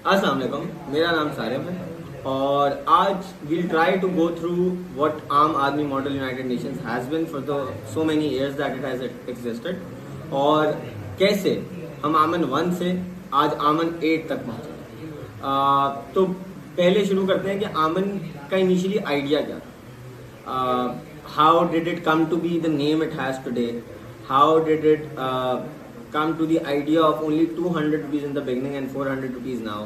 अस्सलाम वालेकुम, मेरा नाम सारिम है और आज we'll try to go through what आम आदमी model United Nations has been for the so many years that it has existed और कैसे हम आमन 1 से आज आमन 8 तक पहुंचे। तो पहले शुरू करते हैं कि आमन का इनिशियली आइडिया क्या था, how did it come to be the name it has today, how did it come to the idea of only 200 rupees in the beginning and 400 rupees now,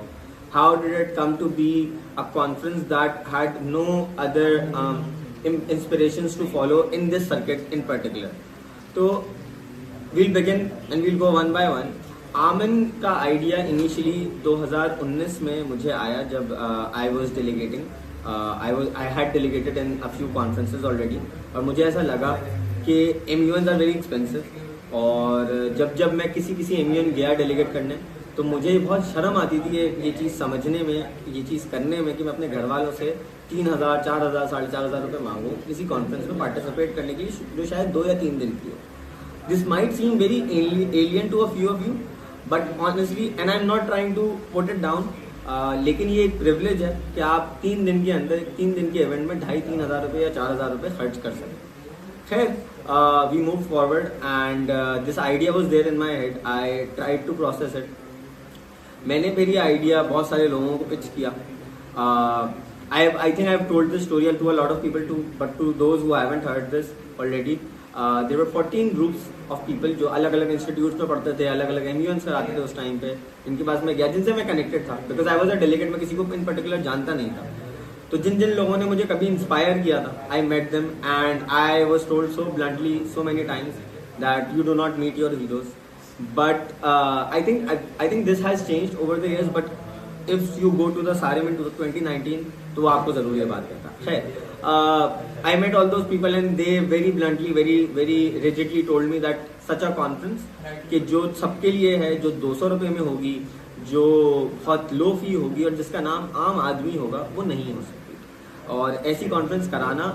how did it come to be a conference that had no other inspirations to follow in this circuit in particular. So we'll begin and we'll go one by one. आमन का idea initially 2019 में मुझे आया जब I was delegating, I had delegated in a few conferences already और मुझे ऐसा लगा कि MUNs आर वेरी एक्सपेंसिव और जब मैं किसी MUN गया डेलीगेट करने तो मुझे बहुत शर्म आती थी ये चीज़ समझने में, ये चीज़ करने में कि मैं अपने घर वालों से 3,000, 4,000, 4,500 रुपये मांगूँ किसी कॉन्फ्रेंस में पार्टिसिपेट करने के लिए जो शायद 2 या 3 दिन की हो। This might seem very alien to a few of you but honestly and I am not trying to put it down, लेकिन ये एक प्रिविलेज है कि आप 3 दिन के अंदर 3 दिन के इवेंट में 2,500-3,000 रुपये या 4,000 रुपये खर्च कर सकते। खैर, we moved forward and this idea was there in my head. I tried to process it. मैंने फिर ये आइडिया बहुत सारे लोगों को पिच किया. I think I've told this story to a lot of people too, but to those who haven't heard this already, there were 14 groups of people जो अलग अलग इंस्टीट्यूट में पढ़ते थे, अलग अलग MUNs कराते थे उस टाइम पे, इनके पास मैं गया जिनसे मैं कनेक्टेड था because I was a delegate, मैं किसी को इन पर्टिकुलर जानता नहीं था। तो जिन जिन लोगों ने मुझे कभी इंस्पायर किया था, I met them and I was told so bluntly so many times that you do not meet your heroes, but I think this has changed over the years, but if you go to the Sarim in 2019 तो वो आपको जरूर ये बात कहता है। I met all those people and they very bluntly, very rigidly told me that such a conference कि जो सबके लिए है, जो 200 रुपये में होगी, जो बहुत लो फी होगी और जिसका नाम आम आदमी होगा, वो नहीं हो सकती। और ऐसी कॉन्फ्रेंस कराना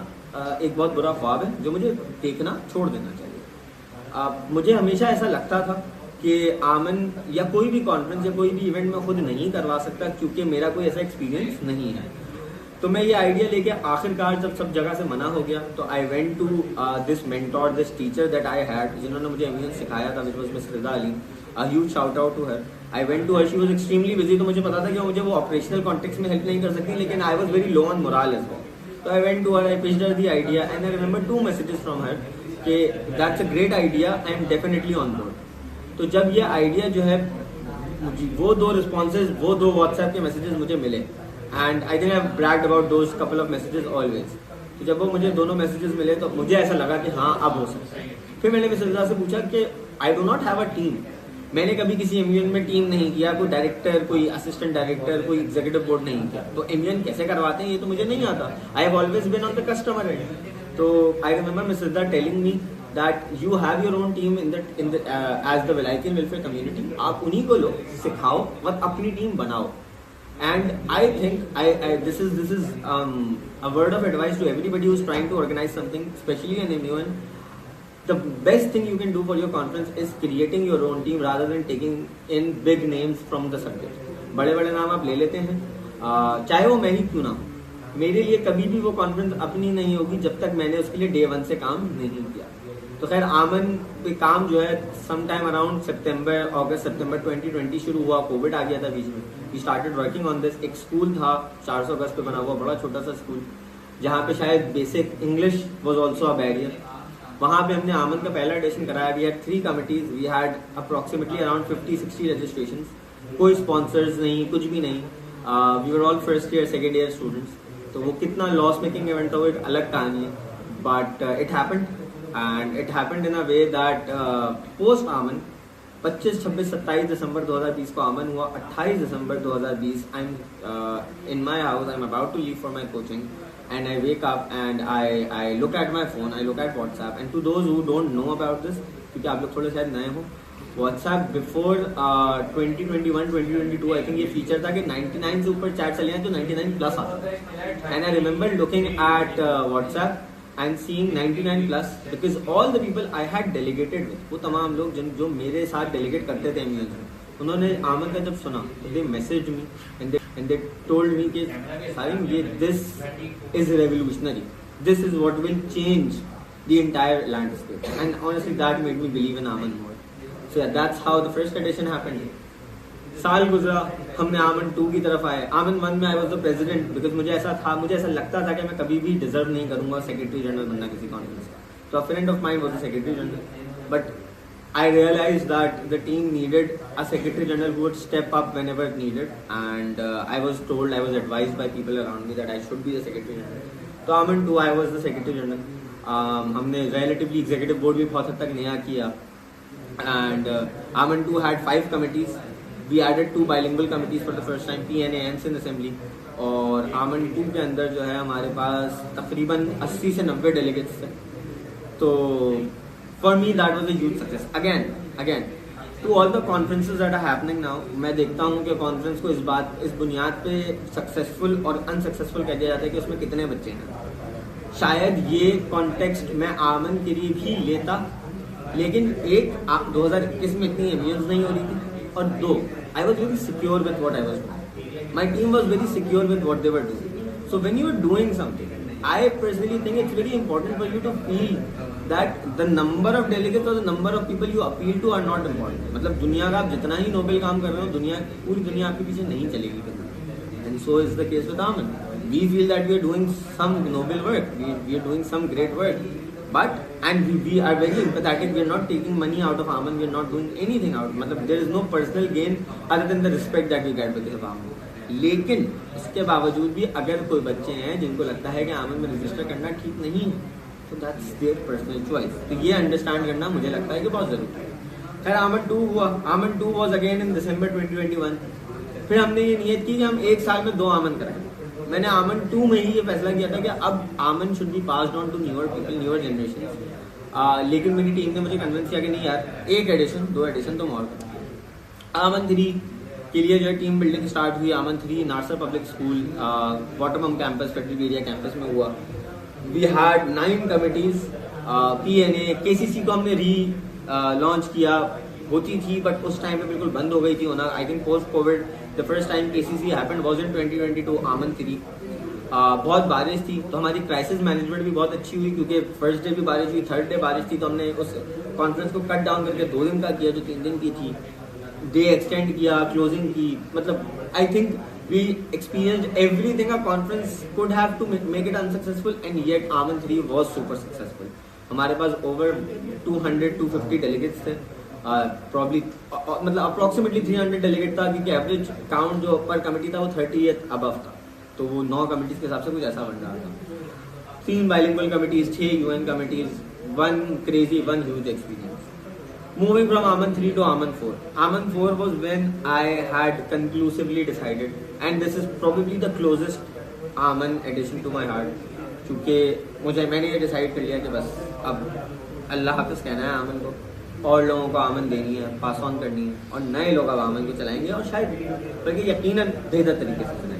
एक बहुत बुरा ख्वाब है जो मुझे देखना छोड़ देना चाहिए। मुझे हमेशा ऐसा लगता था कि आमन या कोई भी कॉन्फ्रेंस या कोई भी इवेंट मैं खुद नहीं करवा सकता क्योंकि मेरा कोई ऐसा एक्सपीरियंस नहीं है। तो मैं ये आइडिया लेके आखिरकार जब सब जगह से मना हो गया तो I went to this mentor, this teacher that I had, जिन्होंने मुझे MUN सिखाया था, which was miss Rida Ali. A huge shout out to her. I went to her. She was extremely busy. तो मुझे पता था कि मुझे वो ऑपरेशनल कॉन्टेक्स्ट में हेल्प नहीं कर सकती, लेकिन I was very low on morale as well. So I went to her. I pitched her the idea, and I remember 2 messages from her कि that's a great idea. I am definitely on board. तो जब ये idea जो है, वो 2 responses, वो 2 WhatsApp के messages मुझे मिले, and I think I've bragged about those couple of messages always. तो जब वो मुझे दोनों मैसेजेस मिले तो मुझे ऐसा लगा कि हाँ अब हो सकता है। फिर मैंने मिस रिदा से पूछा कि I do not have a team. मैंने कभी किसी MUN में टीम नहीं किया, कोई डायरेक्टर, कोई असिस्टेंट डायरेक्टर, कोई एग्जीक्यूटिव बोर्ड नहीं किया, तो MUN कैसे करवाते हैं ये तो मुझे नहीं आता। I have always been on the customer end. तो I remember miss Rida telling me that you have your own team in the as the Vilayatian welfare community, आप उन्हीं को लो, सिखाओ, मत अपनी टीम बनाओ। And I think this is a word of advice to everybody who's trying to organize something, especially an MUN. The best thing you can do for your conference is creating your own team rather than taking in big names from the subject. बड़े बड़े नाम आप ले लेते हैं, चाहे वो मैं ही क्यों ना हो। मेरे लिए कभी भी वो कॉन्फ्रेंस अपनी नहीं होगी जब तक मैंने उसके लिए डे 1 से काम नहीं किया। तो खैर, आमन पे काम जो है सम टाइम अराउंड अगस्त सितंबर 2020 शुरू हुआ, कोविड आ गया था बीच में। We started working on this. एक स्कूल था 400 गज पे बना हुआ, बड़ा छोटा सा स्कूल, जहाँ पे शायद basic English was also a barrier. वहाँ पे हमने आमन का पहला एडिशन कराया। We had 3 committees, we had approximately around 50-60 registration, कोई स्पॉन्सर्स नहीं, कुछ भी नहीं। We were all first year second year students. तो वो कितना लॉस मेकिंग इवेंट था वो एक अलग कहानी है, but it happened and it happened in a way that post आमन 25, 26, 27 दिसंबर 2020 को आमन हुआ। 28 December 2020 I am in my house, I am about to leave for my coaching and I wake up and I look at my phone, I look at WhatsApp, and to those who don't know about this, क्योंकि आप लोग थोड़े शायद नए हो, WhatsApp before 2021-2022 I think ये feature था कि 99 से ऊपर चैट चले हैं तो 99 प्लस आता था। And I remember looking at WhatsApp and seeing 99 plus because all the people I had delegated with, वो तमाम लोग जो मेरे साथ डेलीगेट करते थे MUN में, उन्होंने आमन का जब सुना तो they messaged me and they told me कि सारिम ये this is revolutionary, this is what will change the entire landscape, and honestly that made me believe in Aman more. So that's how the first edition happened. साल गुजरा, हमने आमन 2 की तरफ आए. आमन 1 में I was the president because मुझे ऐसा लगता था कि मैं कभी भी डिजर्व नहीं करूंगा सेक्रेटरी जनरल बनना किसी कॉन्फ्रेंस का. So a friend of mine was the secretary general, but I realized that the team needed a secretary general who would step up whenever needed, and I was advised by people around me that I should be the secretary general. So Aman 2, I was the secretary general. हमने relatively executive board भी बहुत हद तक नया किया, and Aman 2 had 5 committees. We added 2 bilingual committees for the first time, PNA and Sindh Assembly. और Aman 2 के अंदर जो है हमारे पास तकरीबन 80 से 90 डेलीगेट्स थे. तो for me that was a huge success. Again to all the conferences that are happening now, मैं देखता हूँ कि कॉन्फ्रेंस को इस बुनियाद पे सक्सेसफुल और अनसक्सेसफुल कह दिया जाता है कि उसमें कितने बच्चे हैं. शायद ये कॉन्टेक्स्ट मैं आमन के लिए भी लेता, लेकिन 2021 में इतनी एम्बियंस नहीं हो रही थी, और 2 I was very secure with what I was doing. My team was very secure with what they were doing. So when you are doing something, I personally think it's very important for you to feel that the number of delegates or the number of people you appeal to are not important. मतलब दुनिया का आप जितना ही Nobel काम कर रहे हो, पूरी दुनिया आपके पीछे नहीं चलेगी कभी. And so is the case with Aman. We feel that we are doing some noble work, we are doing some great work, and we are very empathetic. We are not taking money out of Aman, we are not doing anything out. मतलब there is no personal gain other than the respect that we get because of Aman. लेकिन इसके बावजूद भी अगर कोई बच्चे हैं जिनको लगता है कि आमन में रजिस्टर करना ठीक नहीं है, तो दैट्स देयर पर्सनल चॉइस. तो ये अंडरस्टैंड करना मुझे लगता है कि बहुत जरूरी है. खैर आमन 2 हुआ. आमन 2 वाज अगेन इन दिसंबर 2021. फिर हमने ये नियत की कि हम एक साल में 2 आमन कराएंगे. मैंने आमन 2 में ही ये फैसला किया था कि अब AMUN should be passed on to newer people, newer generation. लेकिन मेरी टीम ने मुझे कन्विंस किया कि नहीं यार, 1 एडिशन 2 एडिशन तुम और करो. आमन 3 के लिए जो है टीम बिल्डिंग स्टार्ट हुई. Aman 3 Narsar public school bottom campus federal area campus में हुआ. We had 9 committees. PNA KCC को हमने लॉन्च किया. होती थी बट उस टाइम पे बिल्कुल बंद हो गई थी होना. I think post Covid the first time KCC happened was in 2022. आमन 3 बहुत बारिश थी तो हमारी क्राइसिस मैनेजमेंट भी बहुत अच्छी हुई, क्योंकि फर्स्ट डे भी बारिश हुई, थर्ड डे बारिश थी, तो हमने उस कॉन्फ्रेंस को कट डाउन करके 2 दिन का किया जो 3 दिन की थी. डे एक्सटेंड किया, क्लोजिंग की. मतलब I think we experienced everything a conference could have to make it unsuccessful, and yet AMUN 3 was super successful. हमारे पास ओवर 200-250 डेलीगेट्स थे. प्रॉब्ली मतलब अप्रोक्सीमेटली 300 डेलीगेट था, क्योंकि एवरेज काउंट जो पर कमेटी था वो 30 अबव था, तो वो 9 कमिटीज के हिसाब से कुछ ऐसा बन रहा था. 3 bilingual committees, 6 UN committees, 1 crazy, 1 huge experience. Moving from Aman 3 to Aman 4. Aman 4 was when I had conclusively decided, and this is probably the closest Aman addition to my heart, क्योंकि मैंने ये डिसाइड कर लिया कि बस अब अल्लाह हाफ़िज़ कहना है आमन को, और लोगों को आमन देनी है, पास ऑन करनी है, और नए लोग अब आमन को चलाएंगे, और शायद बल्कि यकीनन बेहतर तरीके से चलाएंगे.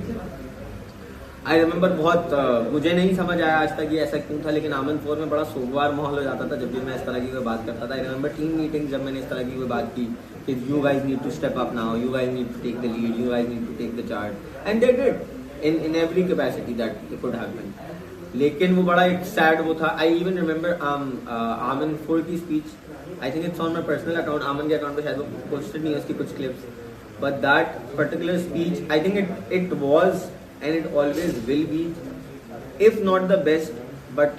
आई रिमेंबर बहुत मुझे नहीं समझ आया आज तक ये ऐसा क्यों था, लेकिन आमन 4 में बड़ा सोमवार माहौल हो जाता था जब भी मैं इस तरह की कोई बात करता था. आई रिमेंबर टीम मीटिंग जब मैंने इस तरह की कोई बात की कि you guys need to step up now, you guys need to take the lead, you guys need to take the charge, and they did in every capacity that could happen. लेकिन वो बड़ा एक सैड वो था. I even remember आमन 4 की speech. I think it's on my personal account. आमन के account पे शायद वो पोस्टेड नहीं है उसकी कुछ clips, but that particular speech I think it was and it always will be, if not the best, but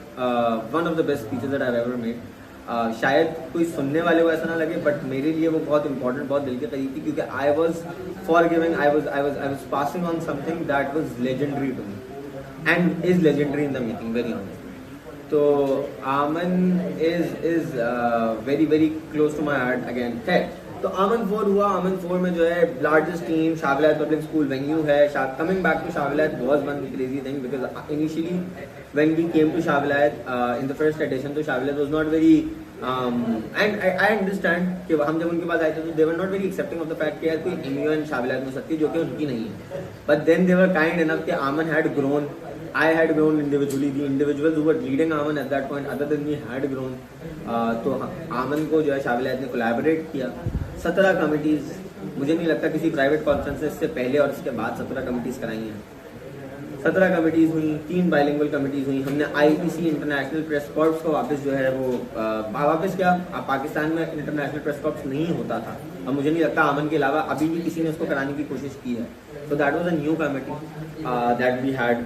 one of the best speeches that I've ever made. शायद कोई सुनने वाले को ऐसा ना लगे, बट मेरे लिए वो बहुत इंपॉर्टेंट, बहुत दिल के करीब थी, क्योंकि I was forgiving, I was passing on something that was legendary to me and is legendary in the making, very honest. तो AMUN is very very close to my heart again. तो AMUN 4 हुआ. आमन 4 में जो है largest team Shah Vilayat public school venue है. Coming back to Shah Vilayat was one crazy thing, because initially when we came to Shah Vilayat in the first edition, तो Shah Vilayat was not very, and I understand कि हम जब उनके पास आए थे तो they were not very accepting of the fact कि यार कोई MUN शाह विलायत में सकती है, जो कि उनकी नहीं है. But then they were kind enough कि AMUN had grown, I had grown individually. The individuals who were leading Aman at that point, other than me, had grown. तो आमन को जो है शाह विलायत ने कोलैबोरेट किया. 17 कमिटीज, मुझे नहीं लगता किसी प्राइवेट कॉन्फ्रेंसेस से पहले और इसके बाद 17 कमिटीज़ कराई हैं। 17 कमिटीज़ हुई, 3 बाइलिंगुअल कमिटीज़ हुई। हमने IPC इंटरनेशनल प्रेस कॉर्प्स को वापस जो है वो वापस क्या, पाकिस्तान में इंटरनेशनल प्रेस कॉर्प्स नहीं होता था, अब मुझे नहीं लगता आमन के अलावा अभी भी किसी ने उसको कराने की कोशिश की है। So that was a new committee that we had.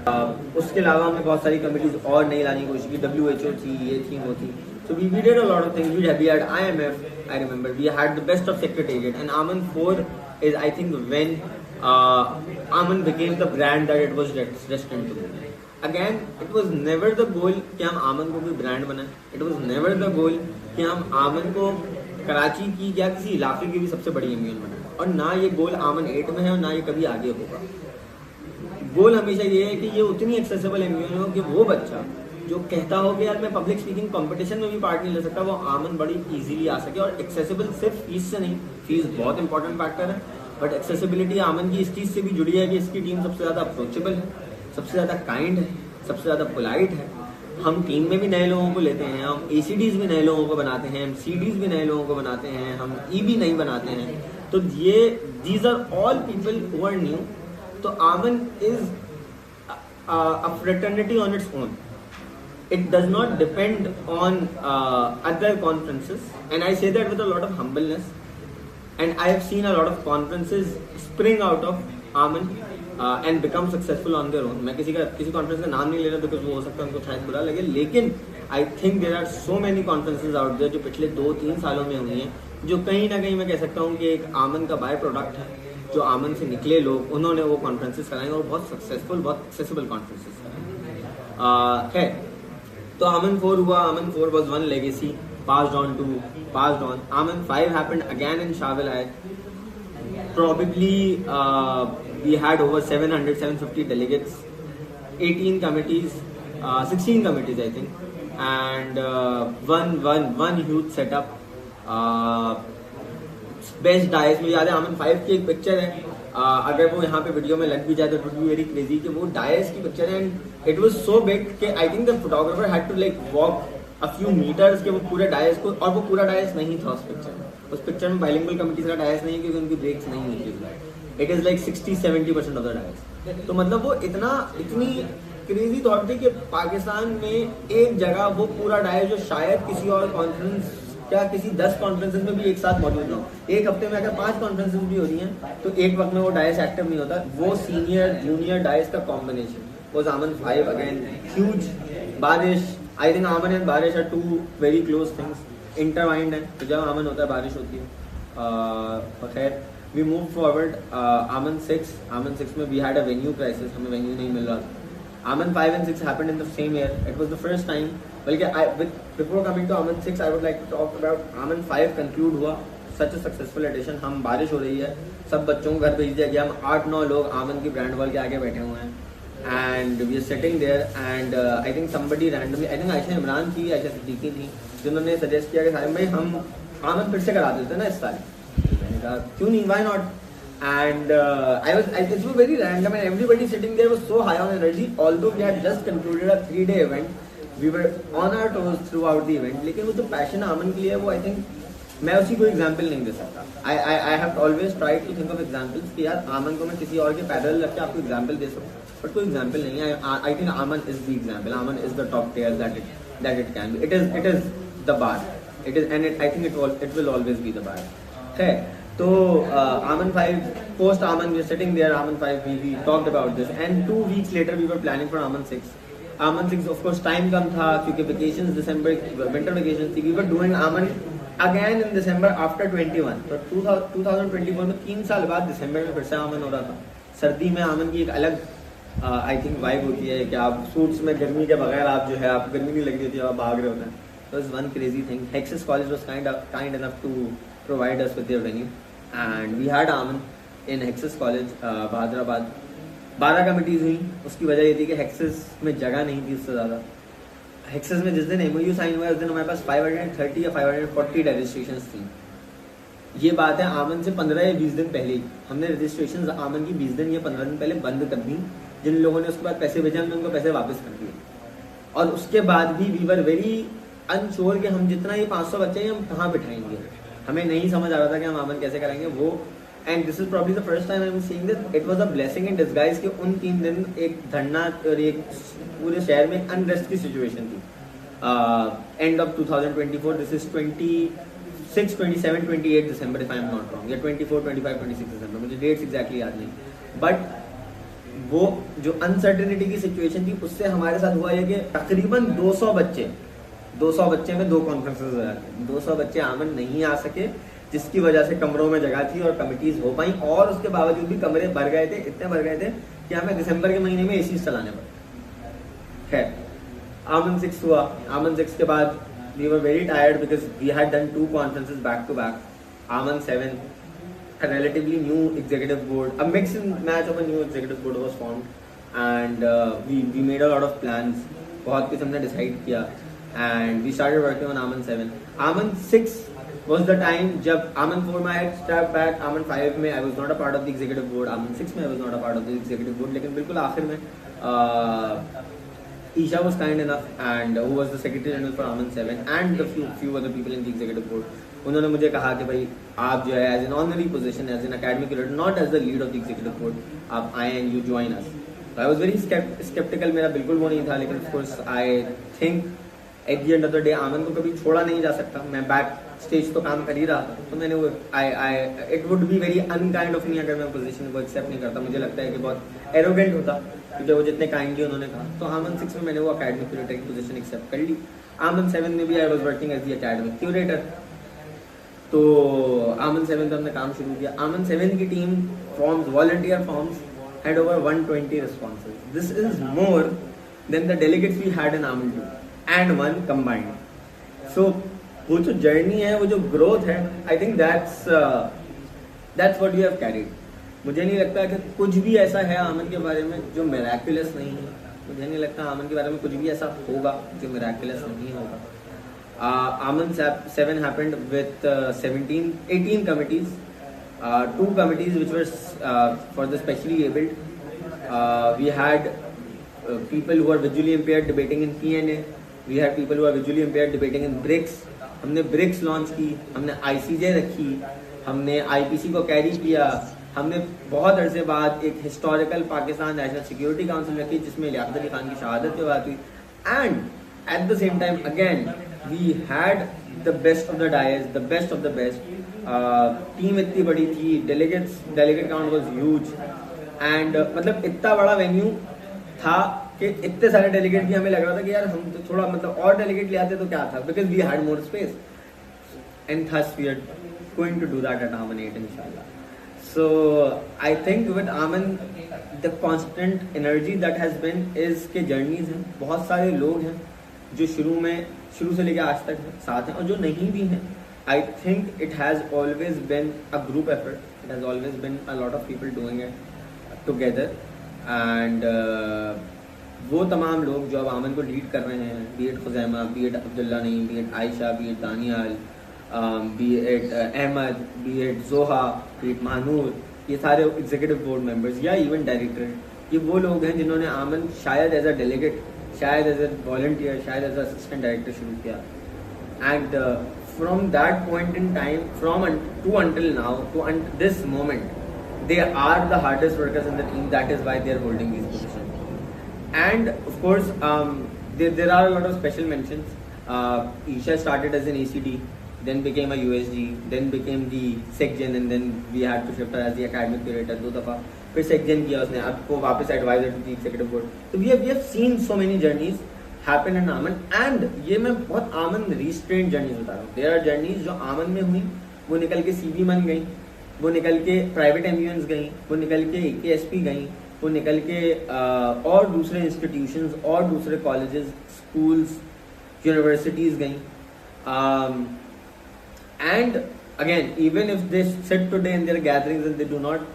उसके अलावा हमने बहुत सारी कमिटीज़ और नहीं लाने की कोशिश की। WHO थी, ये थी, वो थी। So we did a lot of things. We had IMF, I remember. We had the best of Secretariat. And Aman 4 is, I think, when Aman became the brand that it was destined to be. Again, it was never the goal कि हम आमन को कोई brand बनाएं. It was never the goal कि हम आमन को कराची की या किसी इलाके की भी सबसे बड़ी इम्यून बनाएं. और ना ये गोल आमन 8 में है और ना ये कभी आगे होगा. गोल हमेशा ये है कि ये उतनी एक्सेसिबल इम्यून हो कि वो बच्चा जो कहता हो कि यार मैं पब्लिक स्पीकिंग कंपटीशन में भी पार्ट नहीं ले सकता, वो आमन बड़ी इजीली आ सके. और एक्सेसिबल सिर्फ फीस से नहीं, फीस बहुत इंपॉर्टेंट फैक्टर है, बट एक्सेसिबिलिटी आमन की इस चीज़ से भी जुड़ी है कि इसकी टीम सबसे ज़्यादा अप्रोचेबल है, सबसे ज़्यादा काइंड है, सबसे ज़्यादा पोलाइट है. हम टीम में भी नए लोगों को लेते हैं, हम ACDs भी नए लोगों को बनाते हैं, हम CDs भी नए लोगों को बनाते हैं, हम EB नहीं बनाते हैं. तो ये these are all people who are new. तो AMUN is a fraternity on its own. It does not depend on other conferences, and I say that with a lot of humbleness. And I have seen a lot of conferences spring out of Aman and become successful on their own. मैं किसी conference का नाम नहीं ले रहा because वो हो सकता है उनको शायद बुरा लगे, लेकिन I think there are so many conferences out there जो पिछले 2-3 सालों में हुई हैं, जो कहीं ना कहीं मैं कह सकता हूँ कि एक आमन का बाय प्रोडक्ट है. जो आमन से निकले लोग, उन्होंने वो कॉन्फ्रेंसेस कराए और बहुत सक्सेसफुल, बहुत एक्सेसिबल कॉन्फ्रेंसेस कराए. है तो Aman 4 हुआ. Aman 4 was one legacy passed on. Aman 5 happened again in Shah Wilayat. Probably we had over 750 delegates, 18 committees, 16 committees I think, and one huge setup. Best dice मुझे याद है. Aman 5 की एक picture है, अगर वो यहाँ पे वीडियो में लग भी जाए तो it would be very crazy कि वो डायस की पिक्चर है. And it was so big कि I think the photographer had to like walk a few metres के वो पूरे डायस को, और वो पूरा डायस नहीं था उस पिक्चर में. उस पिक्चर में बाइलिंगुअल कमिटीज का डायस नहीं है क्योंकि उनकी ब्रेक्स नहीं हुई थी. It is like 60-70% of the dais. तो मतलब वो इतनी क्रेजी थॉट थी कि पाकिस्तान में एक जगह वो पूरा डायस जो शायद किसी और कॉन्फ्रेंस क्या किसी 10 कॉन्फ्रेंसेस में भी एक साथ मौजूद ना हो. एक हफ्ते में अगर 5 कॉन्फ्रेंसेस भी हो रही हैं तो एक वक्त में वो डायस एक्टिव नहीं होता. वो सीनियर जूनियर डायस का combination was Aman 5 again. Huge. बारिश, I think Aman and बारिश are two very close things, intertwined हैं. तो जब Aman होता है बारिश होती है. खैर we move forward. Aman 6 में we had a venue crisis. हमें venue नहीं मिल रहा था. Aman 5 and 6 happened in the same year. It was the first time. Before coming to Aman 6, I would like to talk about Aman 5 conclude हुआ. Such a successful edition. हम बारिश हो रही है, सब बच्चों को घर भेज दिया गया. हम 8-9 लोग आमन की ब्रांड वॉल के आगे बैठे हुए हैं. And we are sitting there and I think somebody randomly, I think Ayesha Imran थी, आयशा सिद्दीकी थी, जिन्होंने सजेस्ट किया कि साहिब भाई हम आमन फिर से करा देते हैं ना इस साल. मैंने कहा क्यों नहीं, why not? And it was very random and everybody sitting there was so high on energy. Although we had just concluded a 3-day event, we were on our toes throughout the event. लेकिन वो जो passion आमन के लिए है वो I think मैं उसी को एग्जाम्पल नहीं दे सकता. I have always tried to think of examples कि यार आमन को मैं किसी और के पैरल रख के आपको एग्जाम्पल दे सकूँ, बट कोई एग्जाम्पल नहीं है. I think Aman is the example. Aman is the top tier that it can be. It is the bar. It is, and I think it will always be the bar. है तो Aman 5 post Aman we are sitting there. Aman 5 we talked about this and 2 weeks later we were planning for Aman 6. Aman 6 of course time कम था क्योंकि vacations December winter vacations थी. We were doing Aman again in December after 21. तो 2024 में 3 साल बाद दिसंबर में फिर से Aman हो रहा था. सर्दी में Aman की एक अलग आई थिंक वाइब होती है कि आप सूट्स में गर्मी के बगैर आप जो है आप गर्मी नहीं लग रही होती, आप भाग रहे होते हैं. तो is one crazy thing. Hexas College was kind enough to provide us with their venue and we had Aman in Hexas College Bahadurabad. 12 committees हुई. उसकी वजह ये थी कि Hexas में जगह नहीं थी उससे ज़्यादा. Hexas में जिस दिन MOU साइन हुआ उस दिन हमारे पास 530 या 540 रजिस्ट्रेशन थी. ये बात है आमन से 15 या 20 दिन पहले ही हमने रजिस्ट्रेशन आमन की 20 दिन या 15 दिन पहले बंद कर दी. जिन लोगों ने उसके बाद पैसे भेजे हमने उनको पैसे वापस कर दिए. और उसके बाद भी वी वर वेरी अनश्योर कि हम जितना ये 500 बच्चे हैं हम कहाँ बिठाएंगे. हमें नहीं समझ आ रहा था कि हम आमन कैसे कराएंगे. वो and this is probably the first time I am seeing this, it was a blessing in disguise कि उन 3 दिन एक धरना और एक पूरे शहर में अनरेस्ट की सिचुएशन थी. End of 2024, this is 26, 27, 28 December if I am not wrong, या 24, 25, 26 दिसंबर, मुझे डेट्स एग्जैक्टली याद नहीं. बट वो जो अनसर्टेनिटी की सिचुएशन थी उससे हमारे साथ हुआ है कि तकरीबन 200 बच्चे में 2 कॉन्फ्रेंसेस हो जाते. 200 बच्चे आमन नहीं आ सके, जिसकी वजह से कमरों में जगह थी और कमिटीज हो पाई, और उसके बावजूद भी कमरे भर गए थे, इतने भर गए थे कि हमें दिसंबर के महीने में एसी चलाने पड़े. खैर, आमन 6 हुआ. आमन 6 के बाद we were very tired because we had done 2 conferences back to back. AMUN 7, a relatively new executive board, a mix and match of a new executive board was formed, and we made a lot of plans. बहुत कुछ हमने decide किया, and we started working on Aman 7. Aman 6 was the time जब Aman 4 में I had stepped back, Aman 5 में I was not a part of the executive board, Aman 6 में I was not a part of the executive board, लेकिन बिल्कुल आखिर में Isha was kind enough, and who was the secretary general for Aman 7, and the few other people in the executive board. उन्होंने मुझे कहा कि भाई आप जो है as an honorary position, as an academic leader, not as the lead of the executive board, आप आए and you join us. I was very sceptical, मेरा बिल्कुल वो नहीं था, लेकिन of course I think at the end of the day AMUN को कभी छोड़ा नहीं जा सकता. मैं बैक स्टेज तो काम कर ही रहा था, तो मैंने वो it would be very unkind of me अगर मैं पोजीशन को एक्सेप्ट नहीं करता. मुझे लगता है कि बहुत एरोगेंट होता, क्योंकि वो जितने काइंडली उन्होंने कहा. तो आमन 6 में मैंने वो एकेडमिक क्यूरेटर की पोजीशन एक्सेप्ट कर ली. आमन 7 में भी I was working as the academic curator. तो आमन 7 पे हमने काम शुरू किया. आमन 7 की team forms, volunteer forms had over 120 responses. This is more than the delegates we had in Aman 2 and 1 combined. So वो जो जर्नी है, वो जो ग्रोथ है, I think that's what we have carried. मुझे नहीं लगता कि कुछ भी ऐसा है आमन के बारे में जो मिराकुलस नहीं है. मुझे नहीं लगता आमन के बारे में कुछ भी ऐसा होगा जो मिराकुलस नहीं होगा. Aman 7 happened with 18 committees, 2 committees which were for the specially abled. We had people who are visually impaired debating in PNA. We had people who are visually impaired debating in BRICS. हमने BRICS launch की, हमने ICJ रखी, हमने IPC को carry किया, हमने बहुत अरसे बाद एक historical Pakistan national security council रखी जिसमें लियाकत अली खान की शहादत पे बात हुई. And at the same time again we had the best of the dais, the best of the best. Team इतनी बड़ी थी, delegate count was huge, and मतलब इतना बड़ा वेन्यू था कि इतने सारे डेलीगेट की हमें लग रहा था कि यार हम तो थोड़ा मतलब और डेलीगेट ले आते तो क्या था, because we had more space, and thus we are going to do that at AMUN 8 इंशाल्लाह. So I think with Aman the constant energy that has been is के जर्नीज हैं. बहुत सारे लोग हैं जो शुरू से लेकर आज तक साथ हैं, और जो नहीं भी हैं. I think it has always been a group effort. It has always been a lot of people doing it together, and वो तमाम लोग जो अब आमन को लीड कर रहे हैं, be it Khuzaima, be it Abdullah नहीं, be it Ayesha, be it Daniyal, be it Ahmed, be it Zoha, be it Mahnoor, ये सारे एग्जीक्यूटिव बोर्ड मेंबर्स या इवन डायरेक्टर, ये वो लोग हैं जिन्होंने आमन शायद एज अ डेलीगेट, शायद एज अ वॉलंटियर, शायद एज असिस्टेंट डायरेक्टर शुरू किया. And from that point in time, to until now, to this moment, they are the hardest workers in the team. That is why they are holding these positions. And of course, there are a lot of special mentions. Isha started as an ACD, then became a USG, then became the SecGen, and then we had to shift her as the academic curator 2 दफा. फिर SecGen किया उसने, अब को वापस advisor to the executive board. So we have seen so many journeys happen in Aman, and ये मैं बहुत आमन restrained journeys बता रहा हूँ. There are journeys जो आमन में हुई, वो निकल के CB मन गई, वो निकल के प्राइवेट एम्बुलेंस गई, वो निकल के AKSP गई, वो निकल के और दूसरे इंस्टीट्यूशंस और दूसरे कॉलेजेस, स्कूल्स, यूनिवर्सिटीज गई. And again even if they sit today in their gatherings and they do not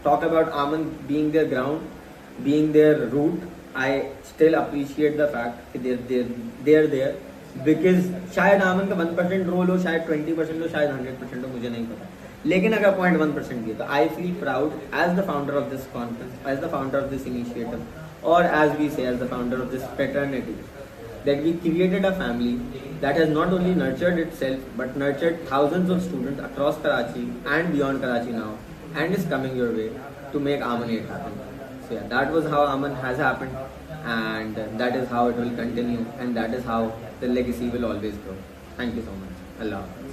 talk about Aman being their ground, being their root, I still appreciate the fact that they're there, because शायद आमन का 1% role हो, शायद 20% हो, शायद 100% हो, मुझे नहीं पता. लेकिन अगर 0.1% भी है तो I feel proud as the founder of this conference, as the founder of this initiative, or as we say, as the founder of this fraternity, that we created a family that has not only nurtured itself but nurtured thousands of students across Karachi and beyond Karachi now, and is coming your way to make Aman 8 happen. So yeah, that was how Aman has happened, and that is how it will continue, and that is how the legacy will always grow. Thank you so much. Allah Hafiz.